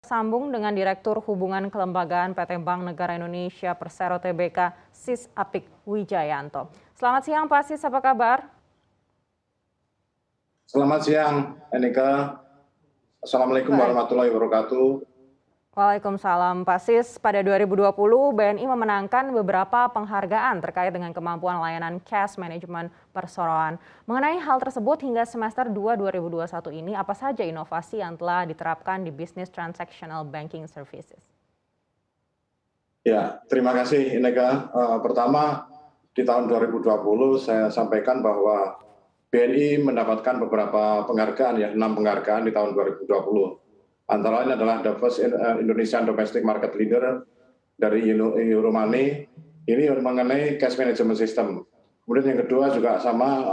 Sambung dengan Direktur Hubungan Kelembagaan PT Bank Negara Indonesia Persero Tbk, Sis Apik Wijayanto. Selamat siang Pak Sis, apa kabar? Selamat siang, Enika. Assalamualaikum warahmatullahi wabarakatuh. Waalaikumsalam Pak Sis. Pada 2020, BNI memenangkan beberapa penghargaan terkait dengan kemampuan layanan cash management perseroan. Mengenai hal tersebut, hingga semester 2 2021 ini, apa saja inovasi yang telah diterapkan di Business Transactional Banking Services? Ya, terima kasih Enika. Pertama, di tahun 2020 saya sampaikan bahwa BNI mendapatkan beberapa penghargaan, 6 penghargaan di tahun 2020. Antara lain adalah The First Indonesian Domestic Market Leader dari Euromoney, ini mengenai cash management system. Kemudian yang kedua juga sama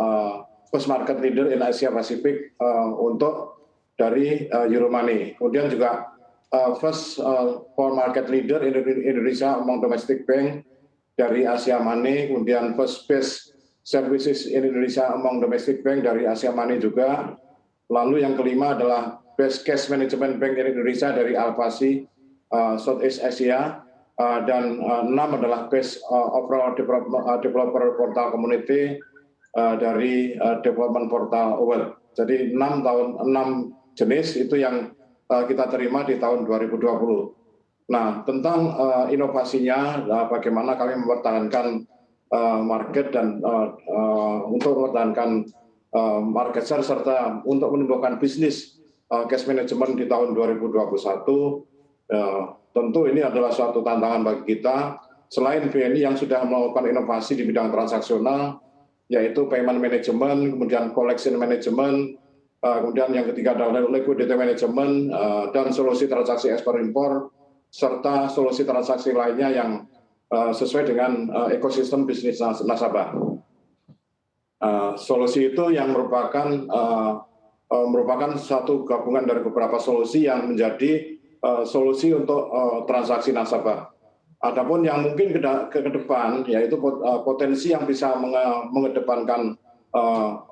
First Market Leader in Asia Pacific untuk dari Euromoney. Kemudian juga First for Market Leader in Indonesia among Domestic Bank dari Asia Money, kemudian First Best Services in Indonesia among Domestic Bank dari Asia Money juga. Lalu yang kelima adalah Best Cash Management Bank in Indonesia dari Alfasi Southeast Asia, dan 6 adalah Best Overall Developer Portal Community dari Development Portal Award. Jadi 6 jenis itu yang kita terima di tahun 2020. Nah, tentang inovasinya, bagaimana kami mempertahankan market dan untuk mempertahankan market share serta untuk menumbuhkan bisnis cash management di tahun 2021, tentu ini adalah suatu tantangan bagi kita. Selain BNI yang sudah melakukan inovasi di bidang transaksional, yaitu payment management, kemudian collection management, kemudian yang ketiga adalah liquidity management, dan solusi transaksi ekspor impor, serta solusi transaksi lainnya yang sesuai dengan ekosistem bisnis nasabah. Solusi itu yang merupakan satu gabungan dari beberapa solusi yang menjadi solusi untuk transaksi nasabah. Adapun yang mungkin ke depan, yaitu potensi yang bisa mengedepankan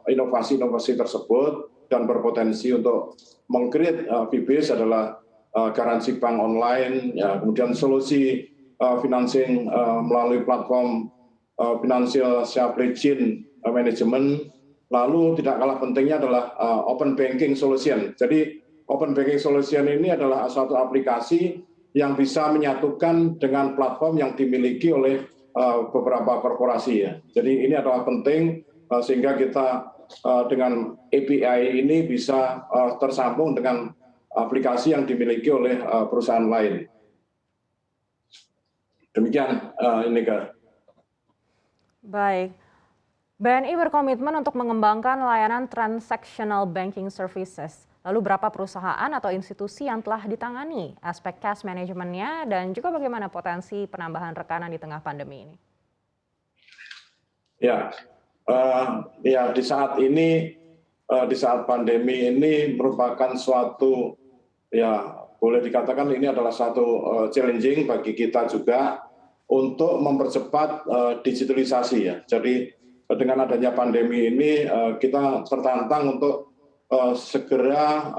inovasi-inovasi tersebut dan berpotensi untuk meng-create fee-based adalah garansi bank online, kemudian solusi financing melalui platform financial supply chain management. Lalu tidak kalah pentingnya adalah open banking solution. Jadi open banking solution ini adalah suatu aplikasi yang bisa menyatukan dengan platform yang dimiliki oleh beberapa korporasi. Jadi ini adalah penting sehingga kita dengan API ini bisa tersambung dengan aplikasi yang dimiliki oleh perusahaan lain. Demikian, Enika. Baik. BNI berkomitmen untuk mengembangkan layanan transactional banking services. Lalu berapa perusahaan atau institusi yang telah ditangani aspek cash manajemennya dan juga bagaimana potensi penambahan rekanan di tengah pandemi ini? Di saat ini, di saat pandemi ini merupakan suatu, boleh dikatakan ini adalah satu challenging bagi kita juga untuk mempercepat digitalisasi. Jadi dengan adanya pandemi ini kita tertantang untuk segera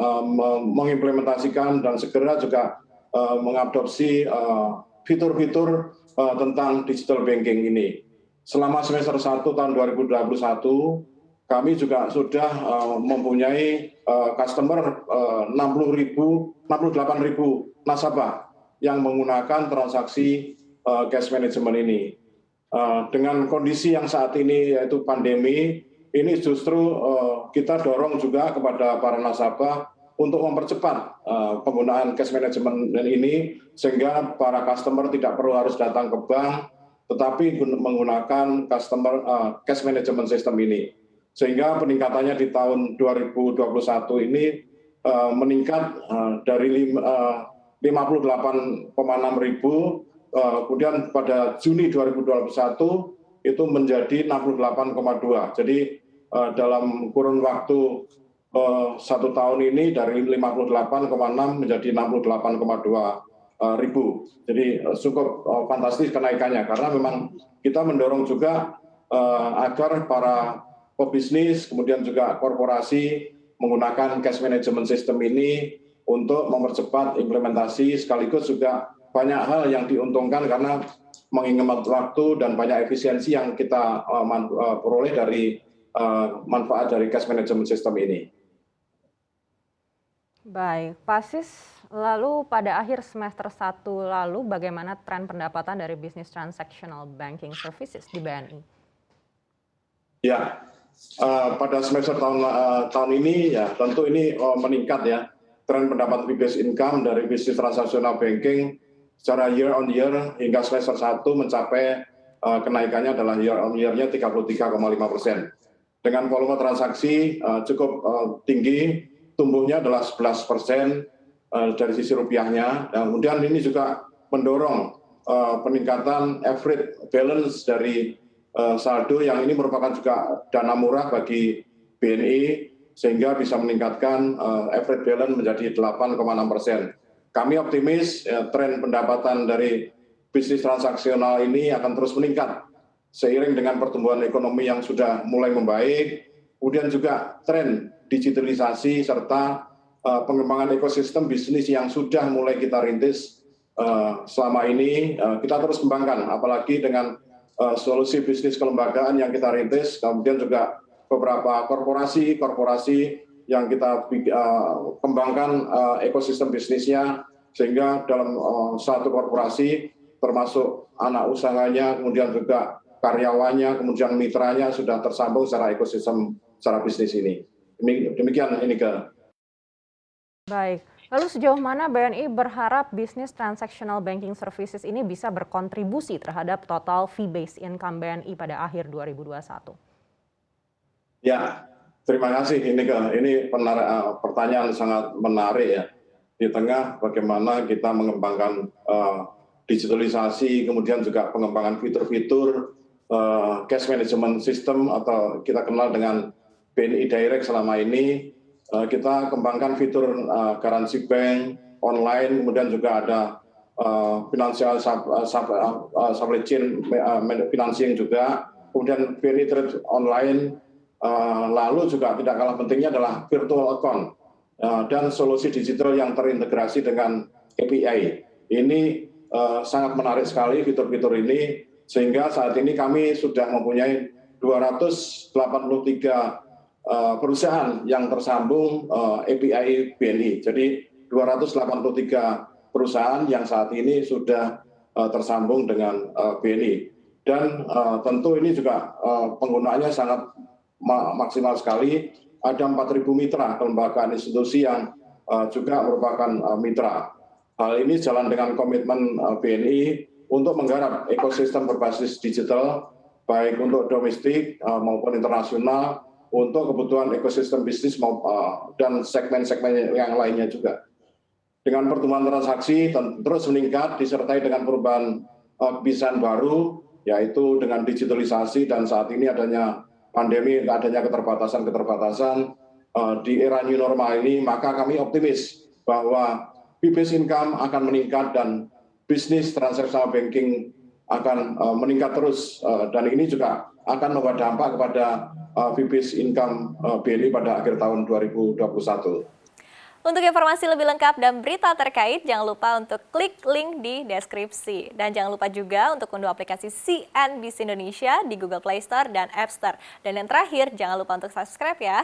mengimplementasikan dan segera juga mengadopsi fitur-fitur tentang digital banking ini. Selama semester 1 tahun 2021, kami juga sudah mempunyai customer 68.000 nasabah yang menggunakan transaksi cash management ini. Dengan kondisi yang saat ini yaitu pandemi, ini justru kita dorong juga kepada para nasabah untuk mempercepat penggunaan cash management ini sehingga para customer tidak perlu harus datang ke bank, tetapi menggunakan cash management system ini. Sehingga peningkatannya di tahun 2021 ini meningkat dari 58,6 ribu. Kemudian pada Juni 2021 itu menjadi 68,2. Jadi dalam kurun waktu 1 tahun ini dari 58,6 menjadi 68,2 ribu. Jadi cukup fantastis kenaikannya karena memang kita mendorong juga agar para pebisnis kemudian juga korporasi menggunakan cash management system ini untuk mempercepat implementasi, sekaligus juga banyak hal yang diuntungkan karena menghemat waktu dan banyak efisiensi yang kita peroleh dari manfaat dari cash management system ini. Baik, Pak Sis, lalu pada akhir semester 1 lalu bagaimana tren pendapatan dari bisnis transactional banking services di BNI? Ya, pada semester tahun ini ya tentu ini meningkat ya. Tren pendapat fee-based income dari bisnis transactional banking secara year on year hingga semester 1 mencapai kenaikannya adalah year on year-nya 33,5%. Dengan volume transaksi cukup tinggi, tumbuhnya adalah 11% dari sisi rupiahnya. Dan kemudian ini juga mendorong peningkatan average balance dari saldo yang ini merupakan juga dana murah bagi BNI sehingga bisa meningkatkan average balance menjadi 8,6%. Kami optimis tren pendapatan dari bisnis transaksional ini akan terus meningkat seiring dengan pertumbuhan ekonomi yang sudah mulai membaik, kemudian juga tren digitalisasi serta pengembangan ekosistem bisnis yang sudah mulai kita rintis selama ini kita terus kembangkan, apalagi dengan solusi bisnis kelembagaan yang kita rintis, kemudian juga beberapa korporasi yang kita kembangkan ekosistem bisnisnya, sehingga dalam satu korporasi termasuk anak usahanya, kemudian juga karyawannya, kemudian mitranya sudah tersambung secara ekosistem, secara bisnis ini. Demikian ini ke. Baik, lalu sejauh mana BNI berharap bisnis transactional banking services ini bisa berkontribusi terhadap total fee-based income BNI pada akhir 2021? Ya, terima kasih ini pertanyaan sangat menarik ya. Di tengah bagaimana kita mengembangkan digitalisasi, kemudian juga pengembangan fitur-fitur cash management system atau kita kenal dengan BNI Direct selama ini, kita kembangkan fitur currency bank online, kemudian juga ada financial supply chain financing juga, kemudian BNI Trade online, lalu juga tidak kalah pentingnya adalah virtual account dan solusi digital yang terintegrasi dengan API. Ini sangat menarik sekali fitur-fitur ini, sehingga saat ini kami sudah mempunyai 283 perusahaan yang tersambung API BNI. Jadi 283 perusahaan yang saat ini sudah tersambung dengan BNI. Dan tentu ini juga penggunaannya sangat maksimal sekali. Ada 4.000 mitra kelembagaan institusi yang juga merupakan mitra. Hal ini jalan dengan komitmen BNI untuk menggarap ekosistem berbasis digital, baik untuk domestik maupun internasional, untuk kebutuhan ekosistem bisnis dan segmen-segmen yang lainnya juga. Dengan pertumbuhan transaksi terus meningkat, disertai dengan perubahan kebiasaan baru, yaitu dengan digitalisasi dan saat ini adanya pandemi, adanya keterbatasan di era new normal ini, maka kami optimis bahwa fee-based income akan meningkat dan bisnis transactional banking akan meningkat terus, dan ini juga akan membawa dampak kepada fee-based income BNI pada akhir tahun 2021. Untuk informasi lebih lengkap dan berita terkait, jangan lupa untuk klik link di deskripsi. Dan jangan lupa juga untuk unduh aplikasi CNBC Indonesia di Google Play Store dan App Store. Dan yang terakhir, jangan lupa untuk subscribe ya.